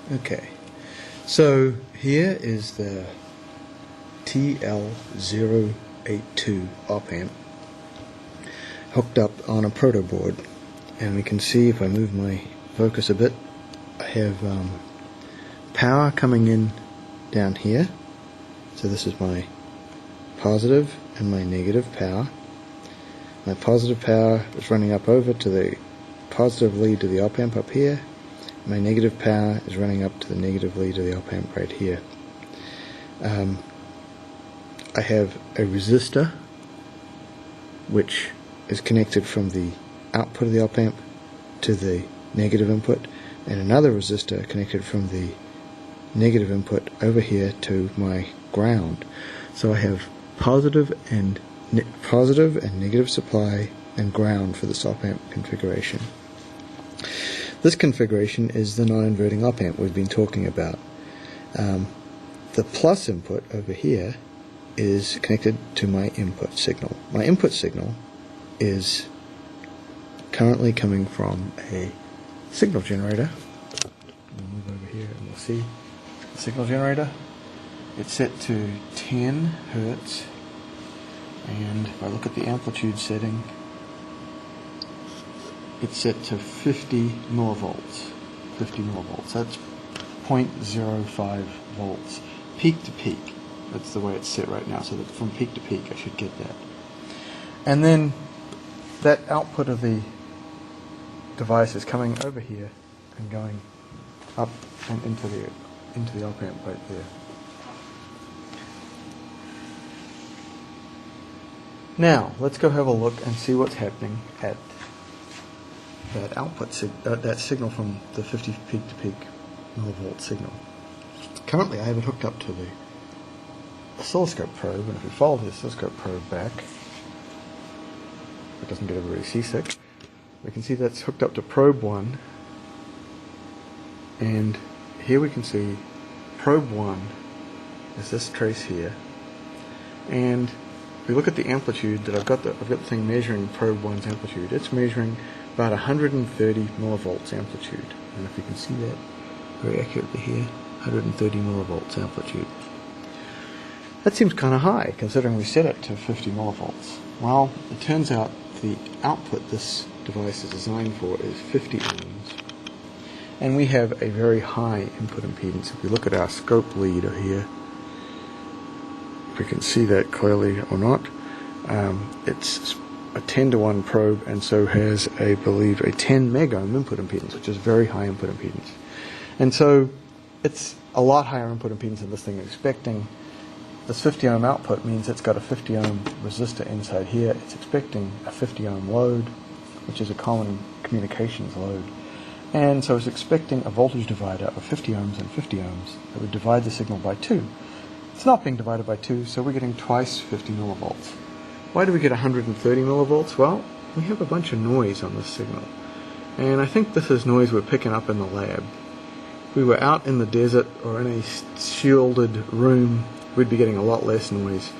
Okay, so here is the TL082 op amp hooked up on a proto board, and we can see if I move my focus a bit, I have power coming in down here. So this is my positive and my negative power. My positive power is running up over to the positive lead to the op amp up here. My negative power is running up to the negative lead to the op amp right here. I have a resistor which is connected from the output of the op amp to the negative input, and another resistor connected from the negative input over here to my ground. So I have positive and negative supply and ground for this op amp configuration. This configuration is the non-inverting op amp we've been talking about. The plus input over here is connected to my input signal. My input signal is currently coming from a signal generator. We'll move over here and we'll see the signal generator. It's set to 10 Hertz, and if I look at the amplitude setting, it's set to 50 millivolts. 50 millivolts. That's 0.05 volts. Peak to peak. That's the way it's set right now. So that from peak to peak I should get that. And then that output of the device is coming over here and going up and into the op amp right there. Now let's go have a look and see what's happening at that output that signal from the 50 peak to peak millivolt signal. Currently I have it hooked up to the oscilloscope probe, and if we follow the oscilloscope probe back, it doesn't get everybody seasick, we can see that's hooked up to probe 1, and here we can see probe 1 is this trace here, and if we look at the amplitude that I've got the thing measuring probe 1's amplitude, it's measuring about 130 millivolts amplitude, and if you can see that very accurately here, 130 millivolts amplitude. That seems kind of high considering we set it to 50 millivolts. Well, it turns out the output this device is designed for is 50 ohms, and we have a very high input impedance. If we look at our scope lead here, if we can see that clearly or not, it's a 10-to-1 probe, and so has, I believe, a 10 megohm input impedance, which is very high input impedance. And so it's a lot higher input impedance than this thing is expecting. This 50 ohm output means it's got a 50 ohm resistor inside here. It's expecting a 50 ohm load, which is a common communications load. And so it's expecting a voltage divider of 50 ohms and 50 ohms that would divide the signal by 2. It's not being divided by 2, so we're getting twice 50 millivolts. Why do we get 130 millivolts? Well, we have a bunch of noise on this signal, and I think this is noise we're picking up in the lab. If we were out in the desert or in a shielded room, we'd be getting a lot less noise.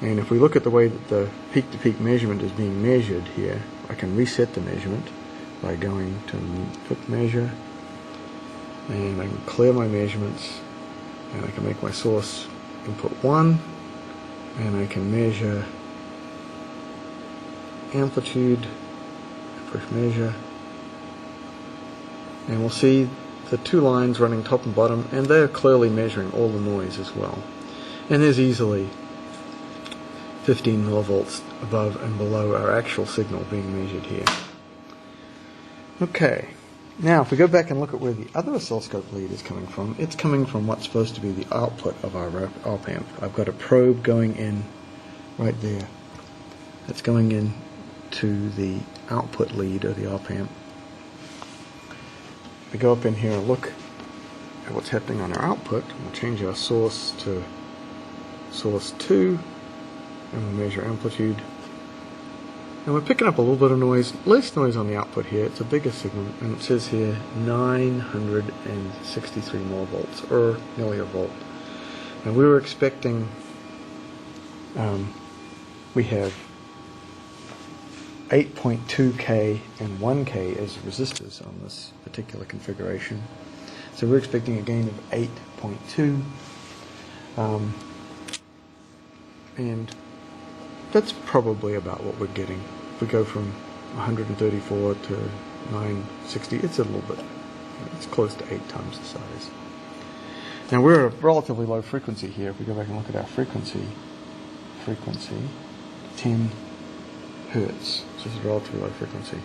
And if we look at the way that the peak-to-peak measurement is being measured here, I can reset the measurement by going to quick measure, and I can clear my measurements, and I can make my source input 1, and I can measure amplitude, push measure, and we'll see the two lines running top and bottom, and they're clearly measuring all the noise as well. And there's easily 15 millivolts above and below our actual signal being measured here. Okay, now if we go back and look at where the other oscilloscope lead is coming from, it's coming from what's supposed to be the output of our op amp. I've got a probe going in right there. It's going in to the output lead of the op amp. We go up in here and look at what's happening on our output. We'll change our source to source 2, and we'll measure amplitude. And we're picking up a little bit of noise, less noise on the output here. It's a bigger signal, and it says here 963 millivolts, or nearly a volt. And we were expecting, we have 8.2K and 1K as resistors on this particular configuration. So we're expecting a gain of 8.2. And that's probably about what we're getting. If we go from 134 to 960, it's a little bit, it's close to 8 times the size. Now we're at a relatively low frequency here. If we go back and look at our frequency, 10 hertz. So it's a relatively low frequency.